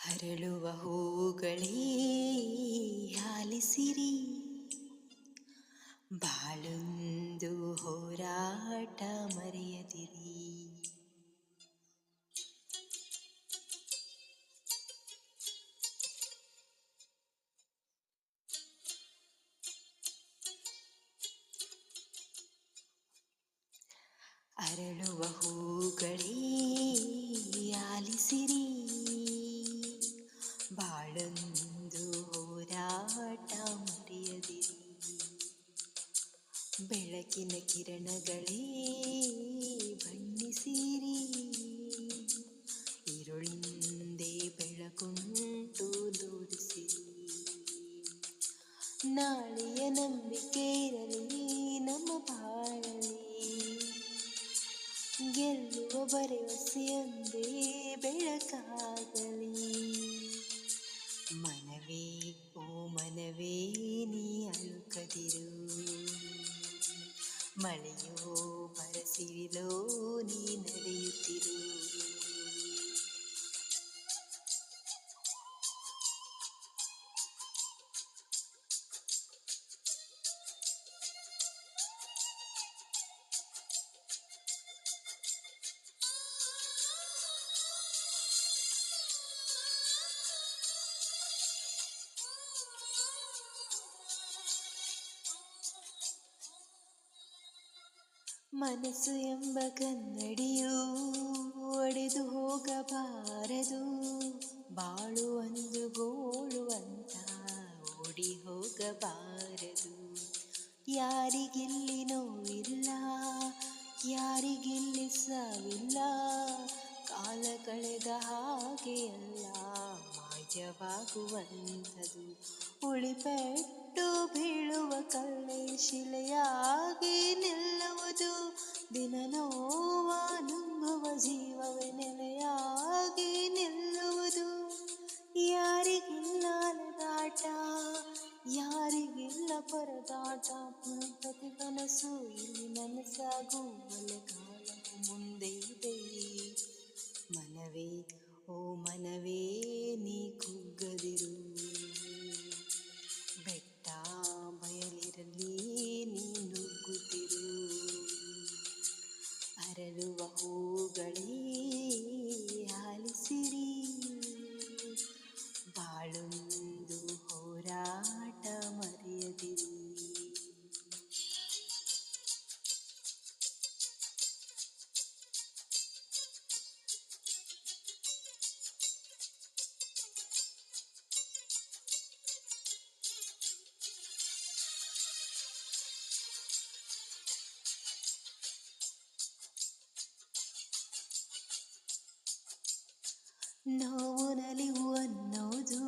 ಅರಳುವ ಹೂಗಳೇ ಆಲಿಸಿರಿ, ಬಾಳೊಂದು ಹೋರಾಟ ಮರೆಯದಿರಿ. ಅರಳುವ ಹೂಗಳೇ ಆಲಿಸಿರಿ, ಬಾಳೊಂದು ಹೋರಾಟ ಮರೆಯದಿರಿ. ಬೆಳಕಿನ ಕಿರಣಗಳೇ ಬಣ್ಣಿಸಿರಿ, ഇരുಳಿಂದೇ ಬೆಳಕುಂಟು ತೋರಿಸಿರಿ. ನಾಳೆಯ ನಂಬಿಕೆ ಇರಲಿ ನಮ್ಮ ಬಾಳಲಿ, ಗೆಲ್ಲುವ ಭರವಸೆಯೊಂದೇ ಬೆಳಕಾಗಲಿ. ಮನವೇ ಓ ಮನವೇ ನೀ ಅಳುಕದಿರು, ಮಳೆಯೋ ಬರಸಿರಿಲೋ ನೀ ನಡೆಯುತ್ತಿರು. ಮನಸ್ಸು ಎಂಬ ಕನ್ನಡಿಯು ಒಡೆದು ಹೋಗಬಾರದು, ಬಾಳು ಒಂದು ಗೋಳು ಅಂತ ಓಡಿ ಹೋಗಬಾರದು. ಯಾರಿಗಿಲ್ಲಿ ನೋವಿಲ್ಲ, ಯಾರಿಗಿಲ್ಲಿ ಸಾವಿಲ್ಲ, ಕಾಲ ಕಳೆದ ಹಾಗೆಯಲ್ಲ ಮಾಯವಾಗುವಂಥದು. ಉಳಿಪೆಟ್ಟು ಬೀಳುವ ಕಲ್ಲೇ ಶಿಲೆಯಾಗಿ ನಿಲ್ಲುವುದು, ದಿನ ನೋವ ನುಂಗುವ ಜೀವವೇ ನೆಲೆಯಾಗಿ ನಿಲ್ಲುವುದು. ಯಾರಿಗಿಲ್ಲ ಅಲೆದಾಟ, ಯಾರಿಗಿಲ್ಲ ಪರದಾಟ, ಪ್ರತಿ ಕನಸು ಇಲ್ಲಿ ನನಸಾಗುವಲ್ಲ ಕಾಲವು ಮುಂದೆ ಇದೆ. ಮನವೇ ಓ ಮನವೇ ನೀ ಕುಗ್ಗದಿರು, ಬೆಟ್ಟ ಬಯಲಿರಲಿ ನೀ ನುಗ್ಗುತ್ತಿರು. ಅರಳುವ ಹೂಗಳೇ ಆಲಿಸಿರಿ, ಬಾಳೊಂದು ಹೋರಾಟ ಮರೆಯದಿರಿ. ನೋವು ನಲಿವು ಅನ್ನೋದು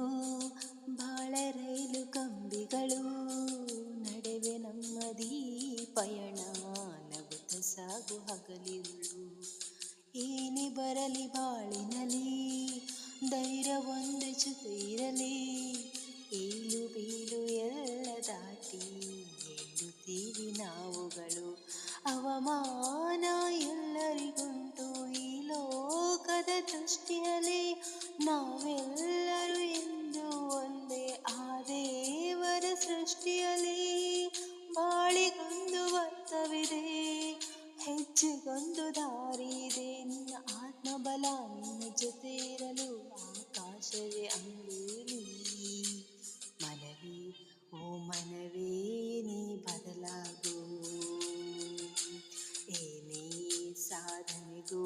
ಬಾಳ ರೈಲು ಕಂಬಿಗಳು, ನಡೆವೆ ನಮ್ಮದೀ ಪಯಣ ನಗುತ್ತ ಸಾಗು ಹಗಲಿರುಳು. ಏನೇ ಬರಲಿ ಬಾಳಿನಲಿ ಧೈರ್ಯ ಒಂದೇ ಜೊತೆ ಇರಲಿ, ಏಳು ಬೀಳು ಎಲ್ಲ ದಾಟಿ ಏಳುತ್ತೀವಿ ನಾವುಗಳು. ಅವಮಾನ ಎಲ್ಲರಿಗುಂಟು ಈ ಲೋಕದ ದೃಷ್ಟಿಯಲ್ಲಿ, ನಾವೆಲ್ಲರೂ ಎಂದು ಒಂದೇ ಆ ದೇವರ ಸೃಷ್ಟಿಯಲ್ಲಿ. ಬಾಳಿಗೊಂದು ಅರ್ಥವಿದೆ, ಹೆಜ್ಜೆಗೊಂದು ದಾರಿ ಇದೆ, ನಿನ್ನ ಆತ್ಮಬಲ ನಿನ್ನ ಜೊತೆ ಇರಲು ಆಕಾಶವೇ ಅಂಗೇಲಿ. ಮನವೇ ಓ ಮನವೇ ನೀ ಬದಲಾಗು, ಏನೇ ಸಾಧನೆಗೂ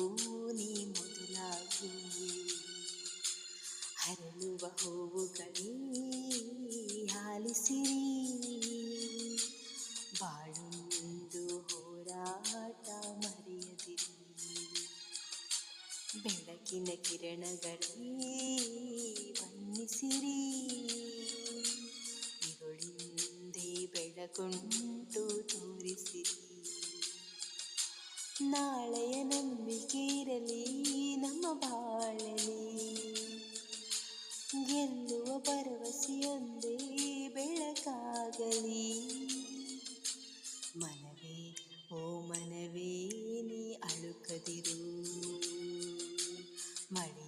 ನೀ ಮೊದಲಾಗು. ಅರಳುವ ಹೂವುಗಳೇ ಆಲಿಸಿರಿ, ಬಾಳೊಂದು ಹೋರಾಟ ಮರೆಯದಿರಿ. ಬೆಳಕಿನ ಕಿರಣಗಳೇ ಬಣ್ಣಿಸಿರಿ, ഇരുಳಿಂದೇ ಬೆಳಕುಂಟು ತೋರಿಸಿರಿ. ನಾಳೆಯ ನಂಬಿಕೆ ಇರಲಿ ನಮ್ಮ ಬಾಳಲಿ, ಗೆಲ್ಲುವ ಭರವಸೆಯೊಂದೇ ಬೆಳಕಾಗಲಿ. ಮನವೇ ಓ ಮನವೇ ನೀ ಅಳುಕದಿರು, ಮಳೆ